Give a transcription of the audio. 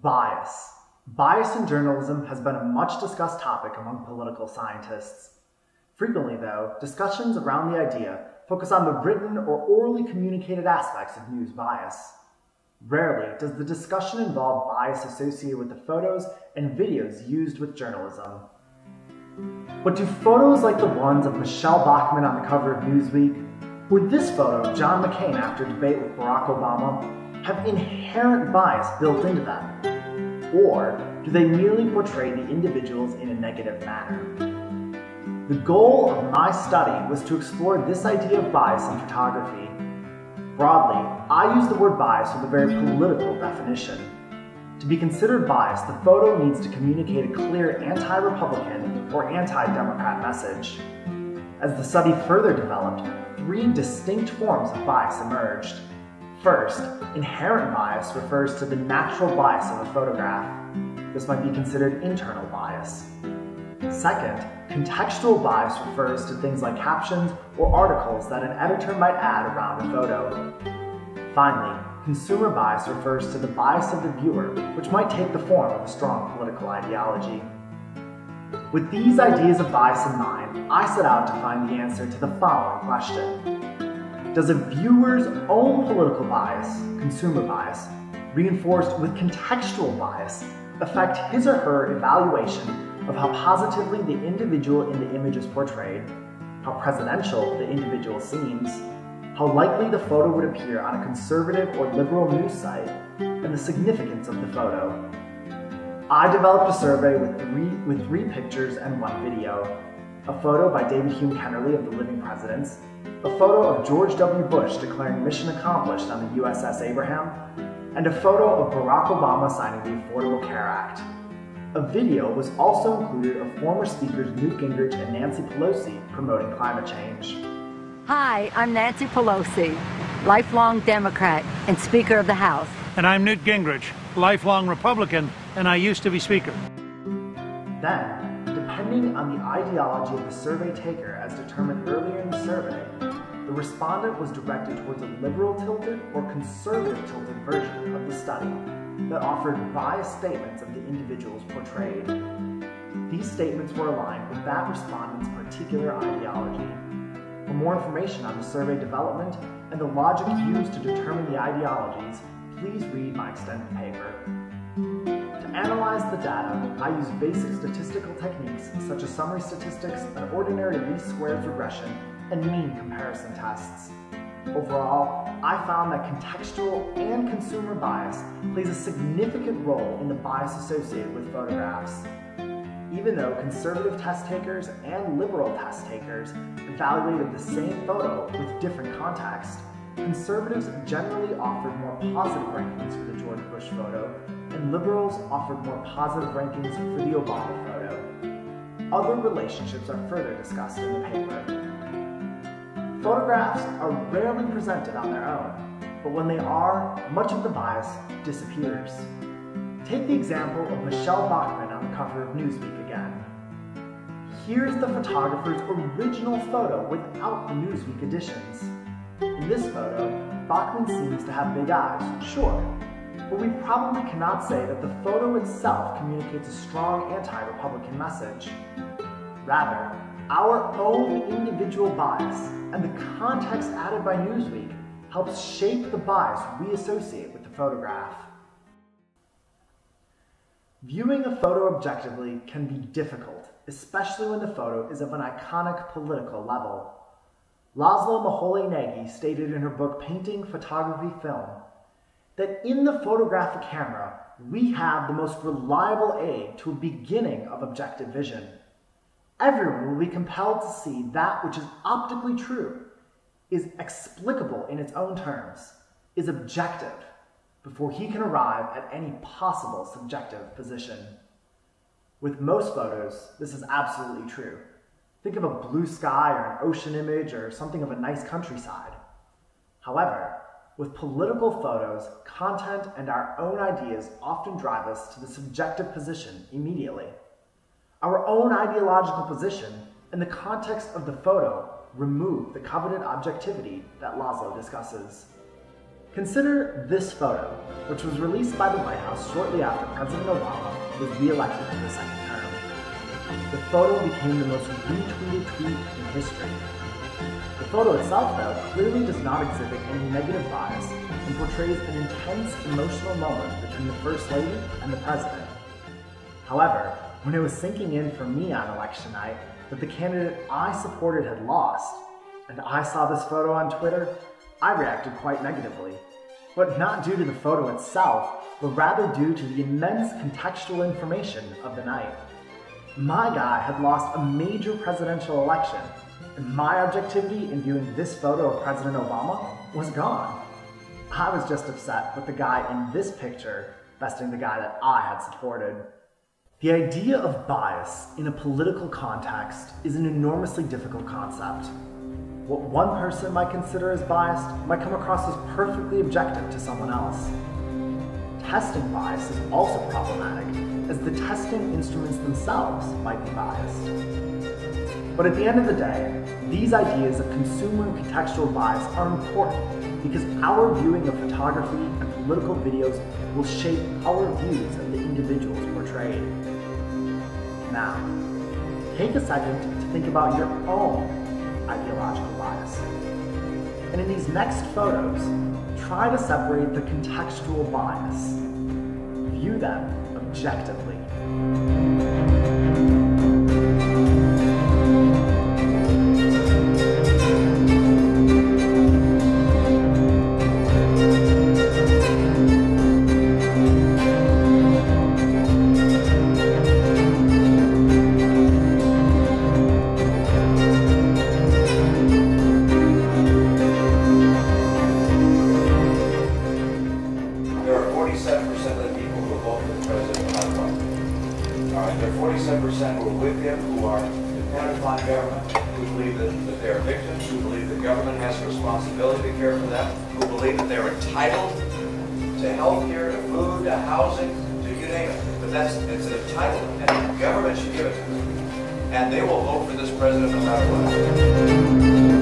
Bias. Bias in journalism has been a much discussed topic among political scientists. Frequently, though, discussions around the idea focus on the written or orally communicated aspects of news bias. Rarely does the discussion involve bias associated with the photos and videos used with journalism. But do photos like the ones of Michelle Bachmann on the cover of Newsweek, or this photo of John McCain after a debate with Barack Obama, have inherent bias built into them? Or do they merely portray the individuals in a negative manner? The goal of my study was to explore this idea of bias in photography. Broadly, I use the word bias with a very political definition. To be considered biased, the photo needs to communicate a clear anti-Republican or anti-Democrat message. As the study further developed, three distinct forms of bias emerged. First, inherent bias refers to the natural bias of a photograph. This might be considered internal bias. Second, contextual bias refers to things like captions or articles that an editor might add around a photo. Finally, consumer bias refers to the bias of the viewer, which might take the form of a strong political ideology. With these ideas of bias in mind, I set out to find the answer to the following question. Does a viewer's own political bias, consumer bias, reinforced with contextual bias, affect his or her evaluation of how positively the individual in the image is portrayed, how presidential the individual seems, how likely the photo would appear on a conservative or liberal news site, and the significance of the photo? I developed a survey with three pictures and one video. A photo by David Hume Kennerly of the Living Presidents, a photo of George W. Bush declaring mission accomplished on the USS Abraham, and a photo of Barack Obama signing the Affordable Care Act. A video was also included of former speakers Newt Gingrich and Nancy Pelosi promoting climate change. Hi, I'm Nancy Pelosi, lifelong Democrat and Speaker of the House. And I'm Newt Gingrich, lifelong Republican, and I used to be Speaker. Then, depending on the ideology of the survey taker as determined earlier in the survey, the respondent was directed towards a liberal-tilted or conservative-tilted version of the study that offered biased statements of the individuals portrayed. These statements were aligned with that respondent's particular ideology. For more information on the survey development and the logic used to determine the ideologies, please read my extended paper. To analyze the data, I use basic statistical techniques such as summary statistics and ordinary least squares regression and mean comparison tests. Overall, I found that contextual and consumer bias plays a significant role in the bias associated with photographs. Even though conservative test takers and liberal test takers evaluated the same photo with different context, conservatives generally offered more positive rankings for the George Bush photo, and liberals offered more positive rankings for the Obama photo. Other relationships are further discussed in the paper. Photographs are rarely presented on their own, but when they are, much of the bias disappears. Take the example of Michelle Bachmann on the cover of Newsweek again. Here's the photographer's original photo without the Newsweek additions. In this photo, Bachmann seems to have big eyes, sure, but we probably cannot say that the photo itself communicates a strong anti-Republican message. Rather, our own individual bias and the context added by Newsweek helps shape the bias we associate with the photograph. Viewing a photo objectively can be difficult, especially when the photo is of an iconic political level. Laszlo Moholy-Nagy stated in her book Painting Photography Film that in the photographic camera, we have the most reliable aid to a beginning of objective vision. Everyone will be compelled to see that which is optically true, is explicable in its own terms, is objective, before he can arrive at any possible subjective position. With most photos, this is absolutely true. Think of a blue sky or an ocean image or something of a nice countryside. However, with political photos, content and our own ideas often drive us to the subjective position immediately. Our own ideological position and the context of the photo remove the coveted objectivity that Laszlo discusses. Consider this photo, which was released by the White House shortly after President Obama was re-elected to the second term. The photo became the most retweeted tweet in history. The photo itself, though, clearly does not exhibit any negative bias and portrays an intense emotional moment between the First Lady and the President. However, when it was sinking in for me on election night that the candidate I supported had lost, and I saw this photo on Twitter, I reacted quite negatively. But not due to the photo itself, but rather due to the immense contextual information of the night. My guy had lost a major presidential election, and my objectivity in viewing this photo of President Obama was gone. I was just upset with the guy in this picture besting the guy that I had supported. The idea of bias in a political context is an enormously difficult concept. What one person might consider as biased might come across as perfectly objective to someone else. Testing bias is also problematic, as the testing instruments themselves might be biased. But at the end of the day, these ideas of consumer and contextual bias are important because our viewing of photography and political videos will shape our views of the individuals portrayed. Now, take a second to think about your own ideological bias. And in these next photos, try to separate the contextual bias. View them objectively. There are 47% who are with him, who are dependent upon government, who believe that they are victims, who believe the government has a responsibility to care for them, who believe that they're entitled to health care, to food, to housing, to you name it. But it's an entitlement, and the government should give it to them. And they will vote for this president no matter what.